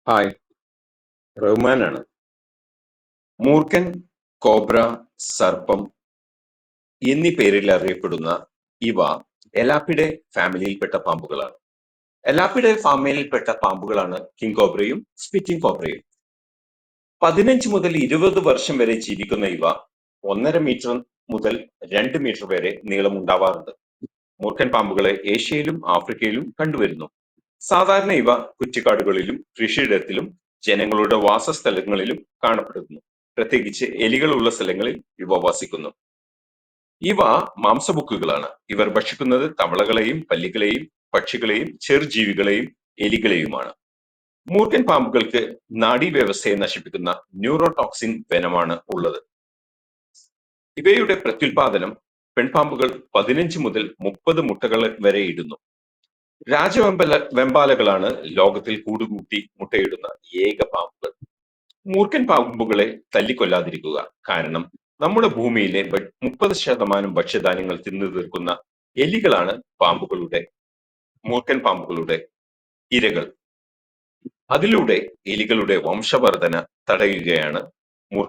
Hi, റഹ്മാനാണ്. മൂർഖൻ, cobra, സർപ്പം എന്നീ പേരിൽ അറിയപ്പെടുന്ന ഇവ എലാപ്പിഡെ ഫാമിലിയിൽപ്പെട്ട പാമ്പുകളാണ്. എലാപ്പിഡെ ഫാമിലിയിൽപ്പെട്ട പാമ്പുകളാണ് കിങ് കോബ്രയും സ്പിറ്റിംഗ് കോബ്രയും. 15 മുതൽ 20 വർഷം വരെ ജീവിക്കുന്ന ഇവ 1.5 മീറ്റർ മുതൽ 2 മീറ്റർ വരെ നീളമുണ്ടാവാറുണ്ട്. മൂർഖൻ പാമ്പുകളെ ഏഷ്യയിലും ആഫ്രിക്കയിലും കണ്ടുവരുന്നു. സാധാരണ ഇവ കുറ്റിക്കാടുകളിലും കൃഷിയിടത്തിലും ജനങ്ങളുടെ വാസസ്ഥലങ്ങളിലും കാണപ്പെടുന്നു. പ്രത്യേകിച്ച് എലികളുള്ള സ്ഥലങ്ങളിൽ ഇവ വസിക്കുന്നു. ഇവ മാംസഭുക്കുകളാണ്. ഇവർ ഭക്ഷിക്കുന്നത് തവളകളെയും പല്ലികളെയും പക്ഷികളെയും ചെറുജീവികളെയും എലികളെയുമാണ്. മൂർഖൻ പാമ്പുകൾക്ക് നാഡീവ്യവസ്ഥയെ നശിപ്പിക്കുന്ന ന്യൂറോടോക്സിൻ വെനമാണ് ഉള്ളത്. ഇവയുടെ പ്രത്യുൽപാദനം പെൺപാമ്പുകൾ 15 മുതൽ 30 മുട്ടകൾ വരെ ഇടുന്നു. വെമ്പാലകളാണ് ലോകത്തിൽ കൂടുകൂട്ടി മുട്ടയിടുന്ന ഏക പാമ്പുകൾ. മൂർഖൻ പാമ്പുകളെ തല്ലിക്കൊല്ലാതിരിക്കുക. കാരണം നമ്മുടെ ഭൂമിയിലെ 30% ഭക്ഷ്യധാന്യങ്ങൾ തിന്നു തീർക്കുന്ന എലികളാണ് മൂർഖൻ പാമ്പുകളുടെ ഇരകൾ. അതിലൂടെ എലികളുടെ വംശവർധന തടയുകയാണ്